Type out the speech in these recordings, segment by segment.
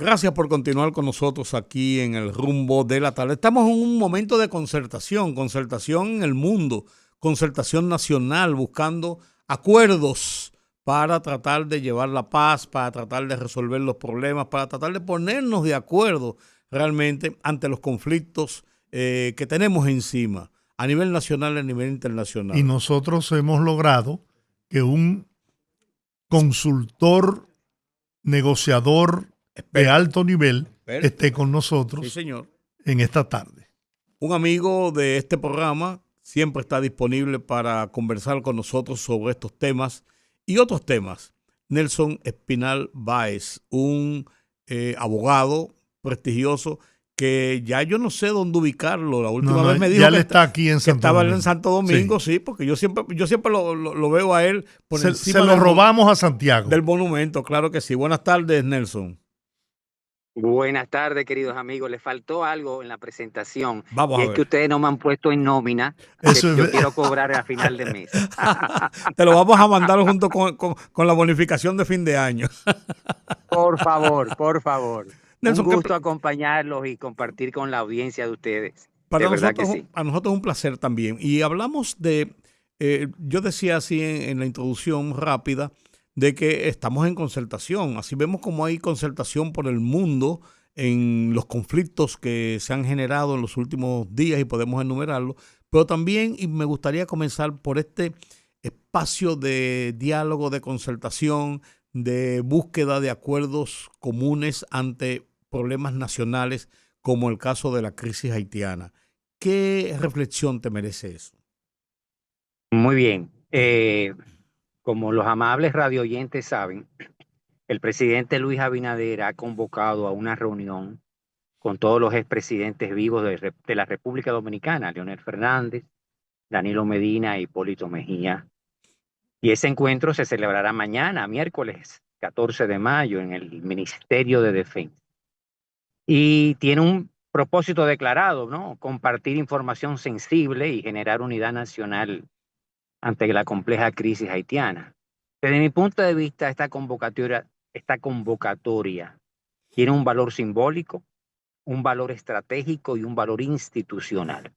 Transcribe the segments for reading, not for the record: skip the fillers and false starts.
Gracias por continuar con nosotros aquí en el rumbo de la tarde. Estamos en un momento de concertación, concertación en el mundo, concertación nacional, buscando acuerdos para tratar de llevar la paz, para tratar de resolver los problemas, para tratar de ponernos de acuerdo realmente ante los conflictos que tenemos encima, a nivel nacional y a nivel Y internacional. nosotros hemos logrado que un consultor, negociador de Experto, alto nivel experto. esté con Sí, nosotros señor. en esta tarde. Un amigo de este programa siempre está disponible para conversar con nosotros sobre estos temas y otros temas. Nelson Espinal Báez, un abogado prestigioso que ya yo no sé dónde ubicarlo. La No, última no, vez me dijo ya él está aquí en que Santo estaba en Domingo. Santo Sí. Domingo, sí, porque yo siempre lo veo a él por Se encima lo robamos a Santiago. del monumento, claro que sí. Buenas tardes, Nelson. Buenas tardes, queridos amigos. Les faltó algo en la presentación Vamos y a es que ver. ustedes no me han puesto en nómina que Eso yo es. quiero cobrar a final de mes. Te lo vamos a mandar junto con la bonificación de fin de año. Por favor, por favor. Un Nelson, gusto acompañarlos y compartir con la audiencia de ustedes. para De verdad que nosotros, sí. a nosotros es un placer también. Y hablamos de, yo decía así en la introducción rápida, de que estamos en concertación. Así vemos como hay concertación por el mundo en los conflictos que se han generado en los últimos días y podemos enumerarlos. Pero también, y me gustaría comenzar por este espacio de diálogo, de concertación, de búsqueda de acuerdos comunes ante problemas nacionales como el caso de la crisis haitiana. ¿Qué reflexión te merece eso? Muy bien. Como los amables radioyentes saben, el presidente Luis Abinader ha convocado a una reunión con todos los expresidentes vivos de la República Dominicana, Leonel Fernández, Danilo Medina y Hipólito Mejía. Y ese encuentro se celebrará mañana, miércoles 14 de mayo, en el Ministerio de Defensa. Y tiene un propósito declarado, ¿no? Compartir información sensible y generar unidad nacional ante la compleja crisis haitiana. Desde mi punto de vista, esta convocatoria tiene un valor simbólico, un valor estratégico y un valor institucional.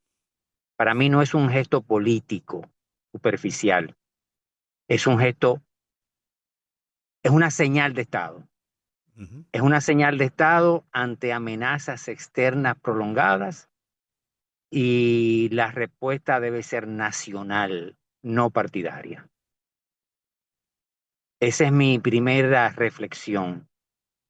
Para mí no es un gesto político superficial, es un gesto, es una señal de Estado. Ujú. Es una señal de Estado ante amenazas externas prolongadas y la respuesta debe ser nacional, no partidaria. Esa es mi primera reflexión.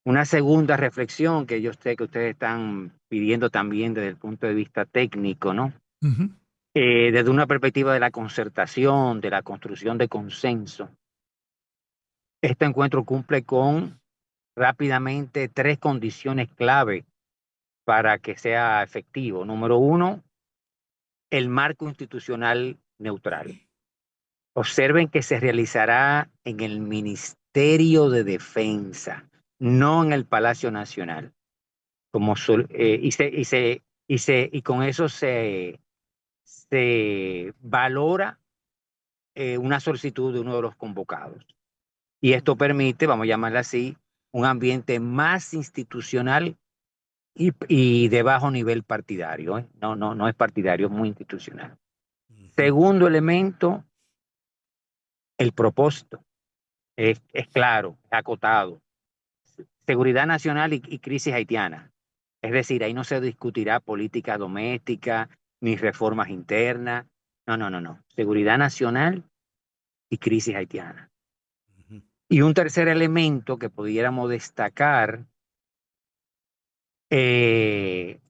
Una segunda reflexión que yo sé que ustedes están pidiendo también desde el punto de vista técnico, ¿no? Ujú. Desde una perspectiva de la concertación, de la construcción de consenso. Este encuentro cumple con rápidamente tres condiciones clave para que sea efectivo. Número uno, el marco institucional neutral. Observen que se realizará en el Ministerio de Defensa, no en el Palacio Nacional. Y con eso se valora una solicitud de uno de los convocados. Y esto permite, vamos a llamarla así, un ambiente más institucional y de bajo nivel partidario, ¿eh? No es partidario, es muy institucional. Ujú. Segundo elemento, el propósito. Es claro, es acotado. Seguridad nacional y crisis haitiana. Es decir, ahí no se discutirá política doméstica ni reformas internas. No. Seguridad nacional y crisis haitiana. Ujú. Y un tercer elemento que pudiéramos destacar,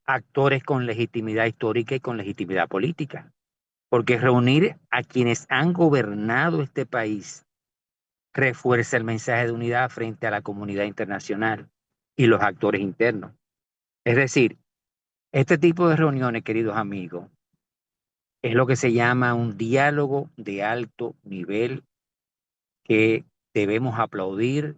actores con legitimidad histórica y con legitimidad política. Porque reunir a quienes han gobernado este país refuerza el mensaje de unidad frente a la comunidad internacional y los actores internos. Es decir, este tipo de reuniones, queridos amigos, es lo que se llama un diálogo de alto nivel que debemos aplaudir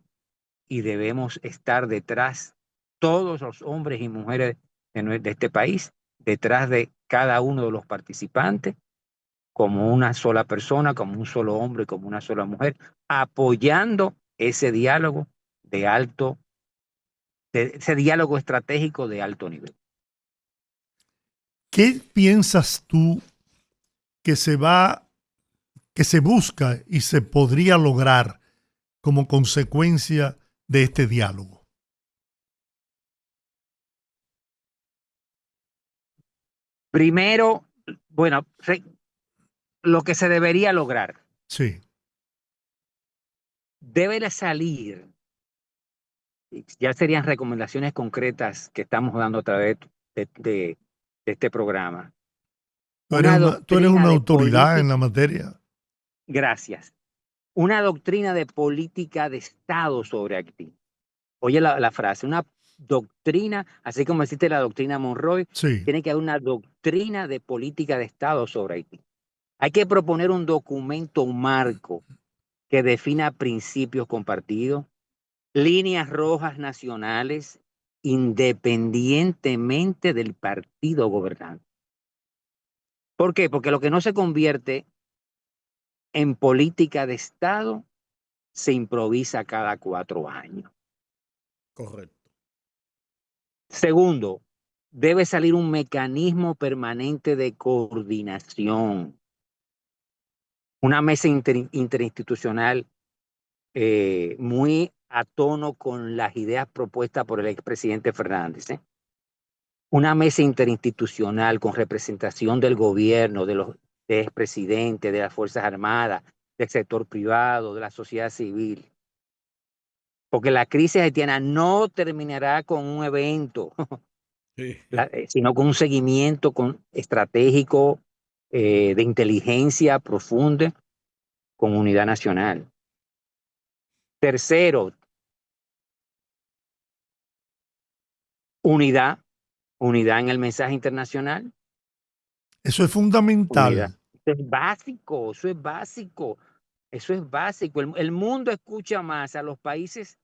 y debemos estar detrás, todos los hombres y mujeres de este país, detrás de cada uno de los participantes, como una sola persona, como un solo hombre, como una sola mujer, apoyando ese diálogo de alto ese diálogo estratégico de alto nivel. ¿Qué piensas tú que se busca y se podría lograr como consecuencia de este diálogo? Primero, bueno, lo que se debería lograr. Sí. Debe salir, ya serían recomendaciones concretas que estamos dando a través de este programa. Tú eres Doctrina una de autoridad en política, la materia. gracias, una doctrina de política de Estado sobre Haití. Oye la frase, una doctrina, así como existe la doctrina Monroe, Sí. tiene que haber una doctrina de política de Estado sobre Haití. Hay que proponer un documento marco que defina principios compartidos, líneas rojas nacionales, independientemente del partido gobernante. ¿Por qué? Porque lo que no se convierte en política de Estado se improvisa cada 4 años. Correcto. Segundo, debe salir un mecanismo permanente de coordinación, una mesa interinstitucional muy a tono con las ideas propuestas por el expresidente Fernández. Una mesa interinstitucional con representación del gobierno, de los expresidentes, de las Fuerzas Armadas, del sector privado, de la sociedad civil. Porque la crisis haitiana no terminará con un evento, Sí. sino con un seguimiento estratégico de inteligencia profunda con unidad nacional. Tercero, unidad en el mensaje internacional. Eso es Unidad. fundamental. Eso es básico, eso es básico. Eso es básico. El mundo escucha más a los países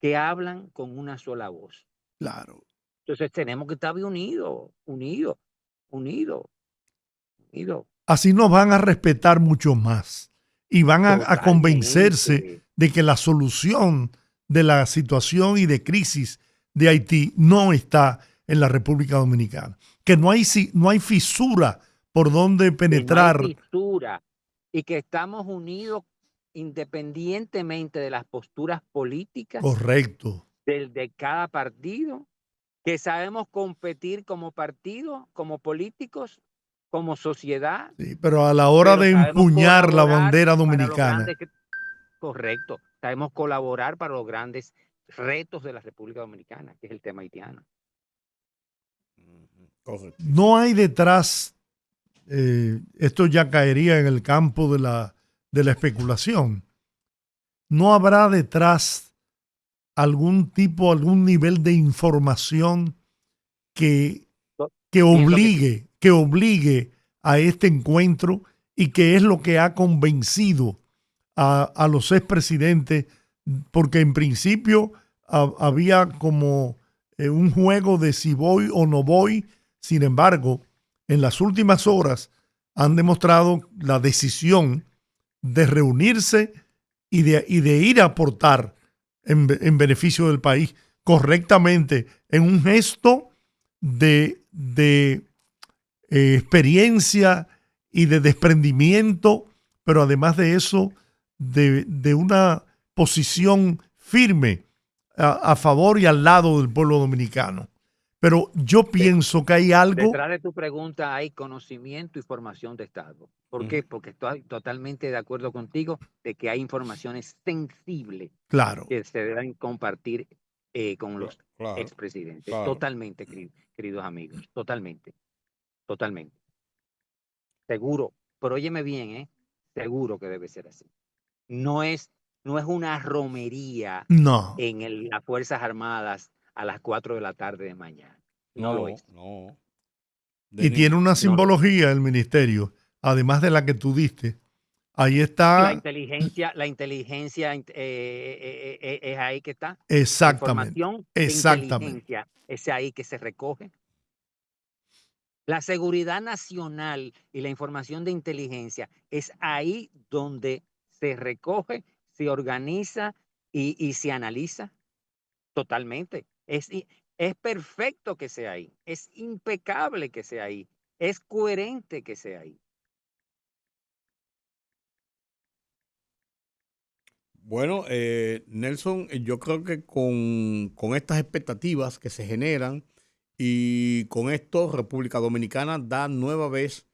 que hablan con una sola voz. Claro. Entonces tenemos que estar unidos. Así nos van a respetar mucho más y van a convencerse Totalmente. de que la solución de la situación y de crisis de Haití no está en la República Dominicana, que no hay fisura por donde Que no hay penetrar. fisura y que estamos unidos independientemente de las posturas políticas Correcto. de cada partido, que sabemos competir como partido, como políticos, como sociedad, Sí, pero a la hora pero de sabemos empuñar la colaborar bandera para los dominicana, grandes, correcto, sabemos colaborar para los grandes retos de la República Dominicana, que es el tema haitiano. Correcto. no hay detrás, esto ya caería en el campo de la especulación, no habrá detrás algún nivel de información que, que obligue a este encuentro y que es lo que ha convencido a los expresidentes, porque en principio había como un juego de si voy o no voy. Sin embargo, en las últimas horas han demostrado la decisión de reunirse y de ir a aportar en beneficio del país correctamente, en un gesto de experiencia y de desprendimiento, pero además de eso, de una posición firme a favor y al lado del pueblo dominicano. Pero yo pienso que hay algo. Detrás de tu pregunta hay conocimiento y formación de Estado. ¿Por qué? Porque estoy totalmente de acuerdo contigo de que hay informaciones sensibles Claro. que se deben compartir con los expresidentes. Claro. Totalmente, queridos amigos. Totalmente. Seguro. Pero óyeme bien, seguro que debe ser así. No es una romería No. en las Fuerzas Armadas a las 4 de la tarde de mañana. No lo es. No. Y tiene una No simbología el ministerio, además de la que tú diste. Ahí está. La inteligencia es ahí que está. La Exactamente. información de Exactamente. inteligencia es ahí que se recoge. La seguridad nacional y la información de inteligencia es ahí donde se recoge, se organiza y se analiza totalmente. Es perfecto que sea ahí, es impecable que sea ahí, es coherente que sea ahí. Bueno, Nelson, yo creo que con estas expectativas que se generan y con esto, República Dominicana da nueva vez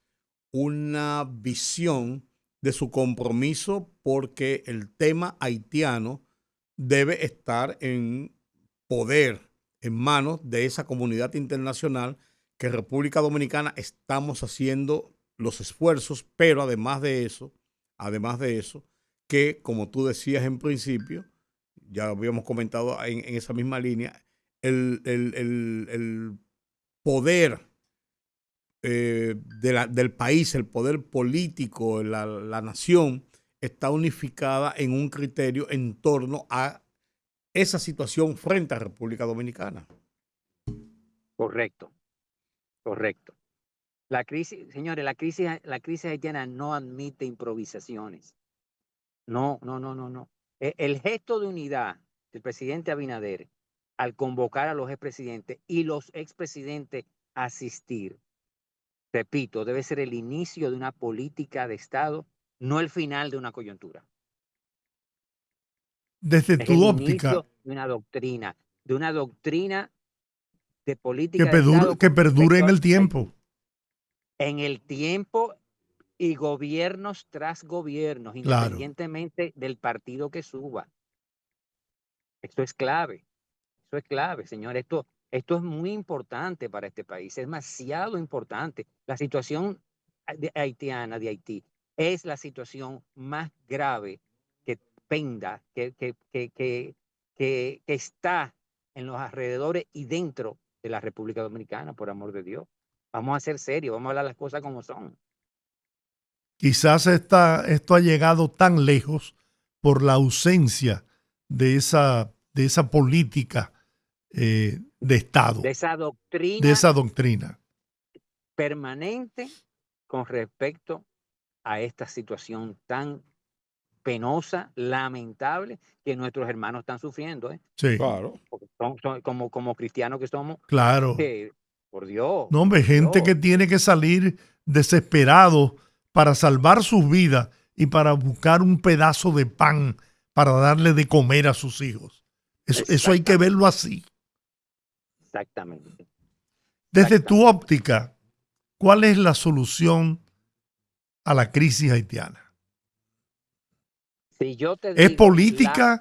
una visión de su compromiso porque el tema haitiano debe estar en poder, en manos de esa comunidad internacional que República Dominicana estamos haciendo los esfuerzos, pero además de eso, que como tú decías en principio, ya habíamos comentado en esa misma línea, el poder del país, el poder político, la nación, está unificada en un criterio en torno a esa situación frente a República Dominicana. Correcto, correcto. La crisis, señores, la crisis haitiana no admite improvisaciones. No, no, no, no, no. El gesto de unidad del presidente Abinader al convocar a los expresidentes y los expresidentes a asistir, repito, debe ser el inicio de una política de Estado, no el final de una coyuntura. Desde Es tu el óptica, inicio de una doctrina de política de Estado que con perdure respecto en a el Haití. tiempo. En el tiempo y gobiernos tras gobiernos, Claro. independientemente del partido que suba. Esto es clave, señor. Esto es muy importante para este país, es demasiado importante. La situación haitiana de Haití es la situación más grave que penda, que está en los alrededores y dentro de la República Dominicana, por amor de Dios. Vamos a ser serios, vamos a hablar las cosas como son. Quizás esto ha llegado tan lejos por la ausencia de esa política de De Estado, esa de doctrina esa doctrina. permanente con respecto a esta situación tan penosa, lamentable, que nuestros hermanos están sufriendo, ¿eh? Sí, Claro. Porque como cristianos que somos, claro. eh, por Dios, No, hombre, por gente Dios, que tiene que salir desesperado para salvar sus vidas y para buscar un pedazo de pan para darle de comer a sus hijos. Eso hay que exactamente, verlo así. exactamente, Desde tu exactamente. óptica, ¿cuál es la solución a la crisis haitiana? Si yo te ¿Es digo la política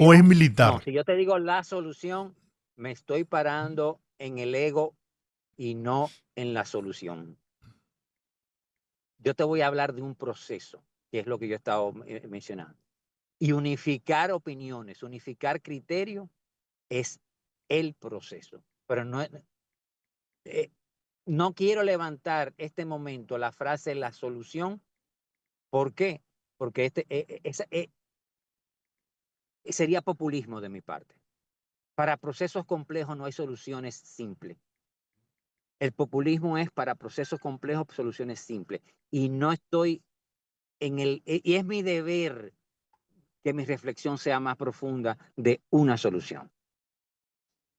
o es solución, no, militar? si yo te digo la solución, me estoy parando en el ego y no en la solución. Yo te voy a hablar de un proceso, que es lo que yo he estado mencionando. Y unificar opiniones, unificar criterios es el proceso. Pero eh, no quiero levantar este momento la frase la solución. ¿Por qué? Porque sería populismo de mi parte. Para procesos complejos no hay soluciones simples. El populismo es para procesos complejos soluciones simples. Y no estoy y es mi deber que mi reflexión sea más profunda de una solución.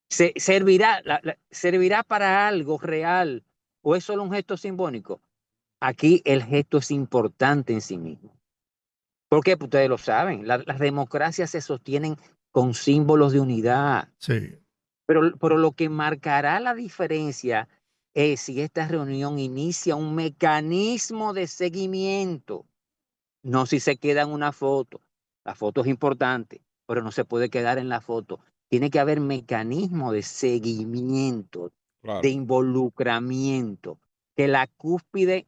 ¿Servirá para algo real o es solo un gesto simbólico? Aquí el gesto es importante en sí mismo. Porque ustedes lo saben, las democracias se sostienen con símbolos de unidad, Sí. pero lo que marcará la diferencia es si esta reunión inicia un mecanismo de seguimiento, no si se queda en una foto. La foto es importante, pero no se puede quedar en la foto. Tiene que haber mecanismo de seguimiento, de Claro. involucramiento, que la cúspide,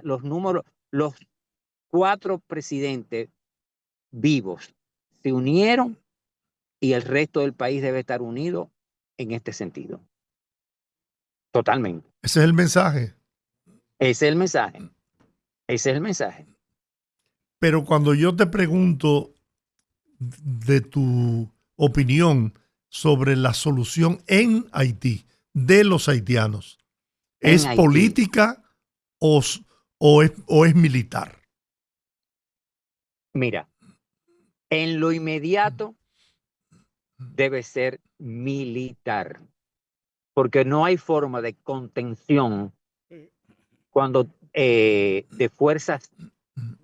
los números, los 4 presidentes vivos se unieron y el resto del país debe estar unido en este sentido. Totalmente. Ese es el mensaje. Ese es el mensaje. Ese es el mensaje. Pero cuando yo te pregunto de tu opinión sobre la solución en Haití, de los haitianos, En ¿es Haití, política o, o es militar? mira, en lo inmediato, debe ser militar, porque no hay forma de contención cuando de fuerzas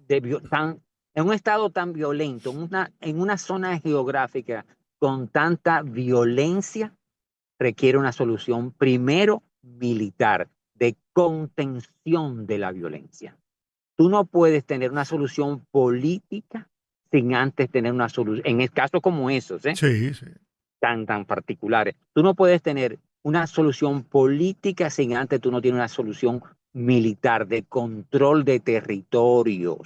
en un estado tan violento, en una zona geográfica con tanta violencia, requiere una solución primero militar, de contención de la violencia. Tú no puedes tener una solución política sin antes tener una solución, en casos como esos, Sí, sí. tan particulares. Tú no puedes tener una solución política sin antes tú no tienes una solución militar de control de territorios,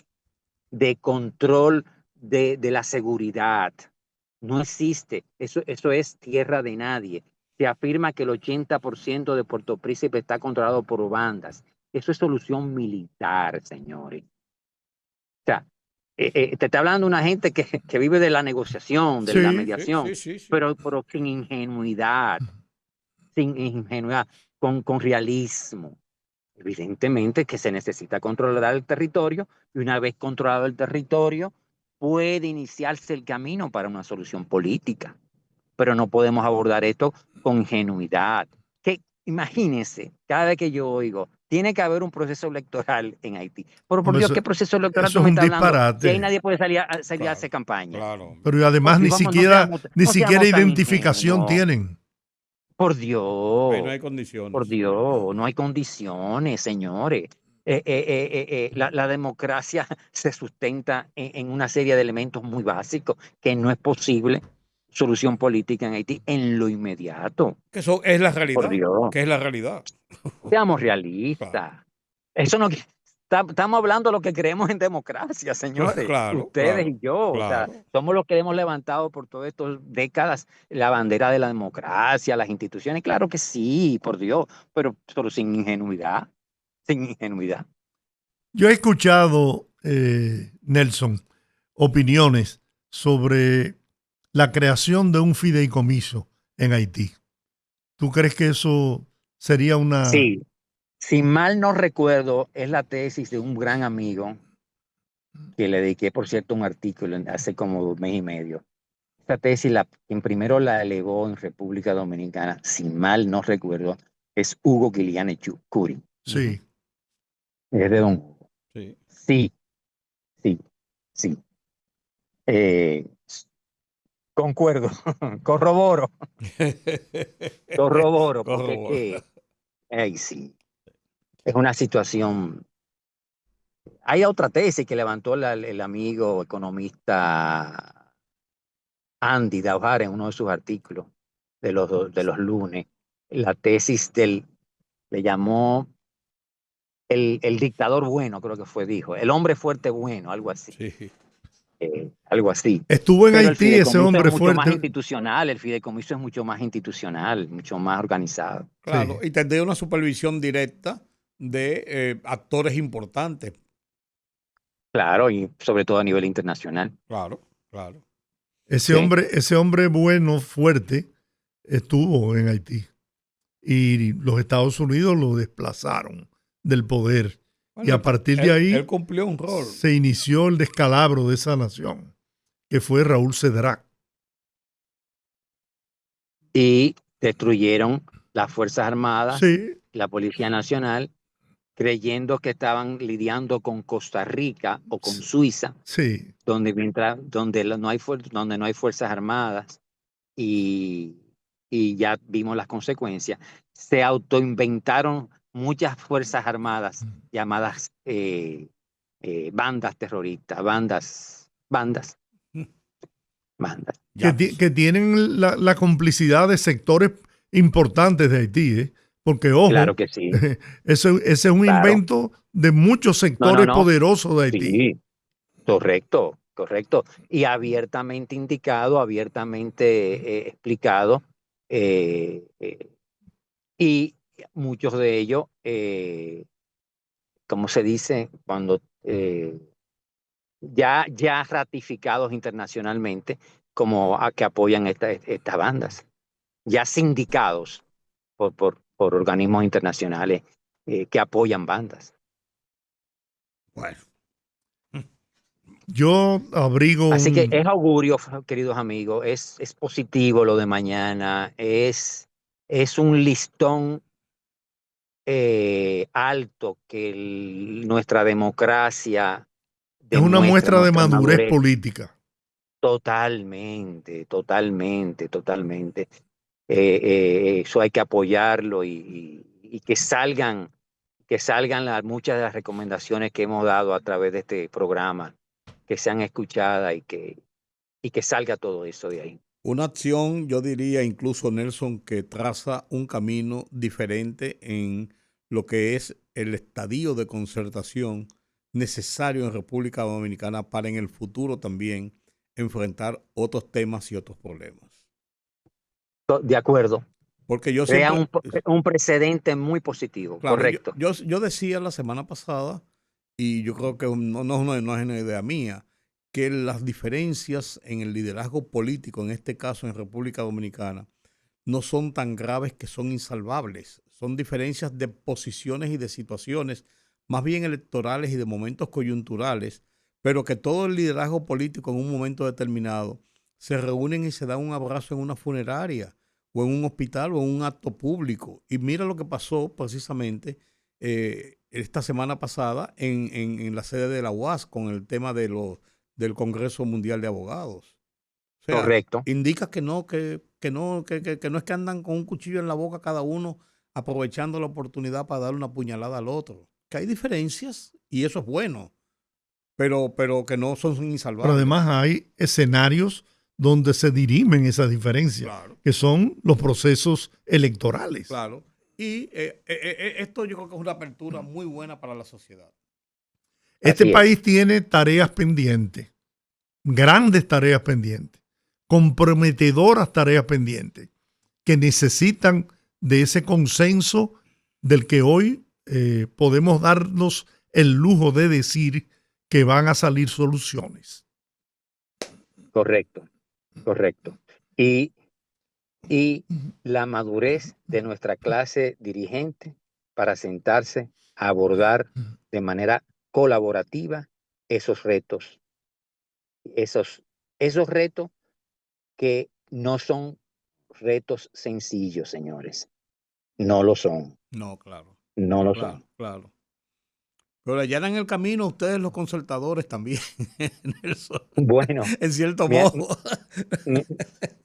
de control de la seguridad. No existe. Eso es tierra de nadie. Se afirma que el 80% de Puerto Príncipe está controlado por bandas. Eso es solución militar, señores. O sea, te está hablando una gente que vive de la negociación, de la Sí, mediación, Sí. pero sin ingenuidad, con realismo. Evidentemente que se necesita controlar el territorio y una vez controlado el territorio puede iniciarse el camino para una solución política, pero no podemos abordar esto con ingenuidad. Que imagínense, cada vez que yo oigo, tiene que haber un proceso electoral en Haití. Pero por Hombre, Dios, ¿qué proceso electoral eso tú es me un estás hablando? Si ahí disparate. nadie puede salir a hacer Claro, campaña. claro. Pero Por además Dios, vamos, no seamos, ni no siquiera seamos tan identificación ingenuos. tienen. Por Ahí no Dios. hay Por condiciones. Dios, no hay condiciones, señores. La democracia se sustenta en una serie de elementos muy básicos que no es posible solución política en Haití en lo inmediato. Que eso es la Por realidad. Dios, Que es la realidad. seamos Claro, realistas. Eso no, estamos hablando de lo que creemos en democracia, señores. claro, Ustedes claro, y yo, o sea, claro. somos los que hemos levantado por todas estas décadas la bandera de la democracia, las instituciones. Claro que sí, por Dios, pero sin ingenuidad, sin ingenuidad. Yo he escuchado, Nelson, opiniones sobre la creación de un fideicomiso en Haití. ¿Tú crees que eso sería una... Sí, si mal no recuerdo, es la tesis de un gran amigo que le dediqué, por cierto, un artículo hace como un mes y medio. Esta tesis, quien primero la elevó en República Dominicana, si mal no recuerdo, es Hugo Guiliane Curi. Sí, Es de Don Hugo. Sí. Sí, sí, sí. Eh, concuerdo, corroboro, corroboro, porque es Corroboro. que, ay, sí, es una situación. Hay otra tesis que levantó el amigo economista Andy Daujar en uno de sus artículos de los lunes. La tesis le llamó el dictador bueno, creo que fue, dijo, el hombre fuerte bueno, algo así. Sí, Algo así. estuvo en Pero el Haití ese fideicomiso es hombre mucho más fuerte. institucional, el fideicomiso es mucho más institucional, mucho más organizado. claro. Sí. Y tendría una supervisión directa de actores importantes. Claro, y sobre todo a nivel internacional. Claro, claro. Sí, Ese hombre bueno, fuerte, estuvo en Haití. Y los Estados Unidos lo desplazaron del poder. Y Bueno, a partir de él ahí cumplió un rol. se inició el descalabro de esa nación, que fue Raúl Cedrá. y destruyeron las Fuerzas Armadas, Sí, la Policía Nacional, creyendo que estaban lidiando con Costa Rica o con Suiza, sí. donde no hay Fuerzas Armadas y, y ya vimos las consecuencias. Se autoinventaron muchas Fuerzas Armadas llamadas bandas terroristas, bandas. Ya. Que tienen la complicidad de sectores importantes de Haití, ¿eh? Porque, Claro ojo, que sí, ese es un claro. invento de muchos No, no, sectores no. poderosos de Haití. Sí, correcto, correcto. Y abiertamente indicado, abiertamente explicado. eh, eh, y muchos de ellos, como se dice, cuando ya ratificados internacionalmente como a que apoyan estas bandas, ya sindicados por organismos internacionales que apoyan bandas. Bueno. Yo abrigo Así que es un... augurio, queridos amigos, es positivo lo de mañana, es un listón alto que nuestra democracia Es una demuestra, muestra de nuestra madurez madurez. política. Totalmente, totalmente, totalmente. Eso hay que apoyarlo y que salgan muchas de las recomendaciones que hemos dado a través de este programa, que sean escuchadas y que salga todo eso de ahí. Una acción, yo diría incluso, Nelson, que traza un camino diferente en lo que es el estadio de concertación necesario en República Dominicana para en el futuro también enfrentar otros temas y otros problemas. De acuerdo. Porque yo Crea siempre, un precedente muy positivo, claro, correcto. yo decía la semana pasada, y yo creo que no es una idea mía, que las diferencias en el liderazgo político, en este caso en República Dominicana, no son tan graves que son insalvables. Son diferencias de posiciones y de situaciones, más bien electorales y de momentos coyunturales, pero que todo el liderazgo político en un momento determinado se reúnen y se dan un abrazo en una funeraria o en un hospital o en un acto público. Y mira lo que pasó precisamente esta semana pasada en la sede de la UAS con el tema del Congreso Mundial de Abogados. O sea, Correcto. indica que no es que andan con un cuchillo en la boca cada uno aprovechando la oportunidad para darle una puñalada al otro. Que hay diferencias y eso es bueno, pero que no son Pero insalvables. además hay escenarios donde se dirimen esas diferencias, Claro, que son los procesos electorales. claro. Y esto yo creo que es una apertura muy buena para la sociedad. Este Así país es. tiene tareas pendientes, grandes tareas pendientes, comprometedoras tareas pendientes, que necesitan de ese consenso del que hoy podemos darnos el lujo de decir que van a salir soluciones. Correcto, correcto. Y la madurez de nuestra clase dirigente para sentarse a abordar de manera colaborativa esos retos, esos, esos retos que no son retos sencillos, señores. No lo son, No, claro, no lo claro, son. claro. Pero allá en el camino ustedes los concertadores también, Nelson, Bueno, en cierto me ha- modo. me-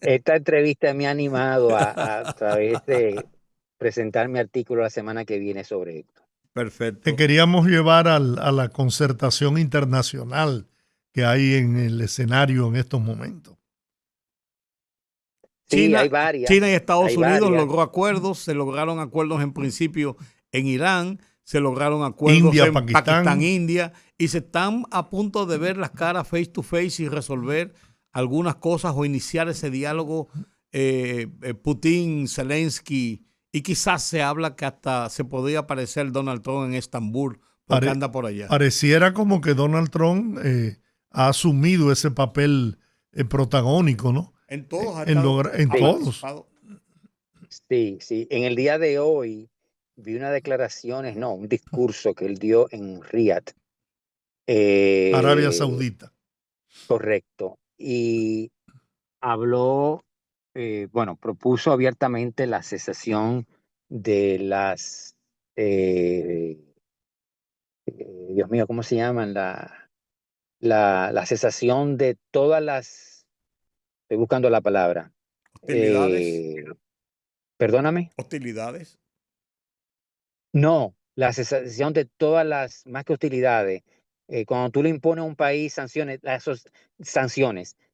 esta entrevista me ha animado a través de presentar mi artículo la semana que viene sobre esto. Que Perfecto. queríamos llevar a la concertación internacional que hay en el escenario en estos momentos. Sí, China, China y hay Estados Unidos varias. logró acuerdos, se lograron acuerdos en principio en Irán, se lograron acuerdos India, en Pakistán, Pakistán, India, y se están a punto de ver las caras face to face y resolver algunas cosas o iniciar ese diálogo Putin, Zelensky, y quizás se habla que hasta se podría aparecer Donald Trump en Estambul, porque pare- anda por allá. pareciera como que Donald Trump ha asumido ese papel protagónico, ¿no? En todos En ha Sí, todos. participado. sí, sí. En el día de hoy vi unas declaraciones, no, un discurso que él dio en Riyadh. Arabia Eh, Saudita. correcto. Y habló, bueno, propuso abiertamente la cesación de eh, Dios mío, ¿cómo se llaman? La cesación de todas estoy buscando la palabra. Hostilidades, Eh, perdóname. hostilidades. No, la cesación de todas más que hostilidades. Cuando tú le impones a un país sanciones,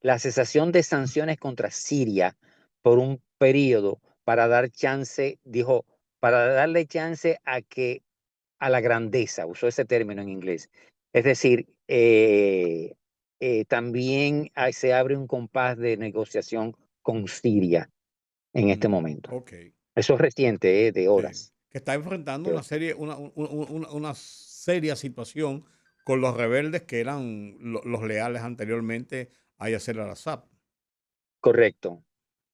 la cesación de sanciones contra Siria por un periodo para dar chance, dijo, para darle chance a la grandeza, usó ese término en inglés. Es decir, también se abre un compás de negociación con Siria en este momento. Ok. Eso es reciente, de Sí, horas. que está enfrentando de una horas. serie, una seria situación con los rebeldes que eran los leales anteriormente a Yasser al-Assad. Correcto,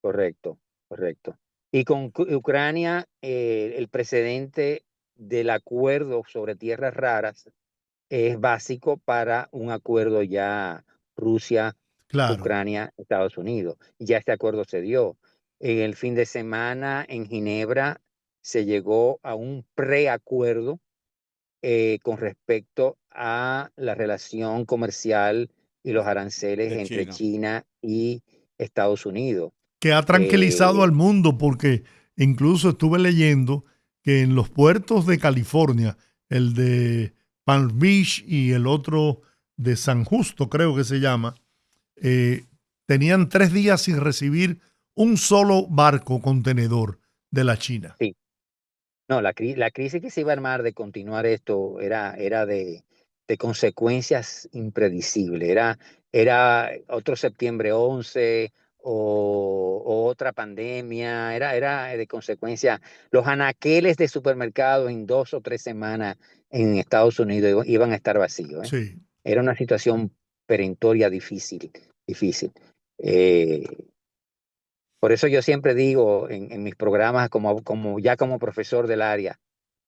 correcto, correcto. Y con Ucrania, el precedente del acuerdo sobre tierras raras es básico para un acuerdo ya Rusia, Claro. Ucrania, Estados Unidos. Ya este acuerdo se dio. En el fin de semana en Ginebra se llegó a un preacuerdo con respecto a la relación comercial y los aranceles De entre China. China y Estados Unidos. Que ha tranquilizado Eh, al mundo porque incluso estuve leyendo que en los puertos de California, el de Palm Beach y el otro de San Justo, creo que se llama, tenían 3 días sin recibir un solo barco contenedor de la China. sí. No, la crisis que se iba a armar de continuar esto era de consecuencias impredecibles. Era otro septiembre 11 o otra pandemia. Era de consecuencia. Los anaqueles de supermercados en 2 o 3 semanas en Estados Unidos iban a estar vacíos, ¿eh? Sí. Era una situación perentoria difícil, difícil. Eh, por eso yo siempre digo en mis programas, como profesor del área,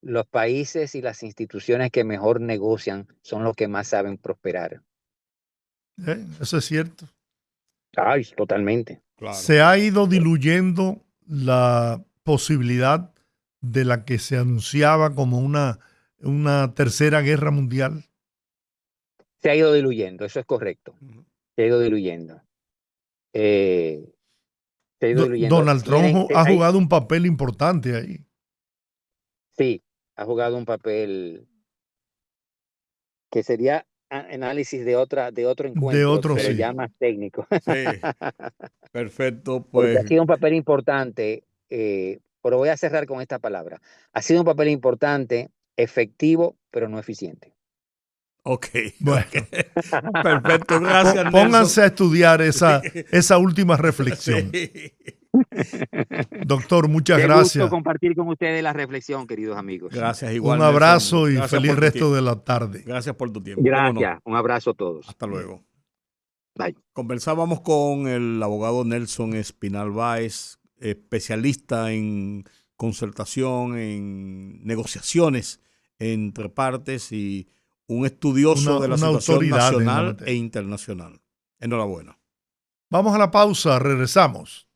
los países y las instituciones que mejor negocian son los que más saben prosperar. Eso es cierto. Ay, totalmente. Claro. Se ha ido diluyendo la posibilidad de la que se anunciaba como una tercera guerra mundial. Se ha ido diluyendo, eso es correcto. Se ha ido diluyendo. Se ha ido diluyendo. Donald Trump ha jugado un papel importante ahí. Sí, ha jugado un papel que sería análisis de otro encuentro, otro, pero sí. ya más técnico. Sí, perfecto. Porque ha Pues sido un papel importante, pero voy a cerrar con esta palabra. Ha sido un papel importante, efectivo, pero no eficiente. ok. Bueno, Perfecto, gracias, pónganse a estudiar esa última Nelson. reflexión. Sí. Doctor, muchas Qué gracias. gusto compartir con ustedes la reflexión, queridos amigos. Gracias, igual. Un abrazo Nelson. y Gracias feliz por tu resto tiempo. de la tarde. Gracias por tu tiempo. ¿Cómo no? Gracias, un abrazo a todos. Hasta luego. Bye. Conversábamos con el abogado Nelson Espinal Báez, especialista en concertación, en negociaciones entre partes y un estudioso de la situación autoridad en la nacional materia. e internacional. Enhorabuena. Vamos a la pausa, regresamos.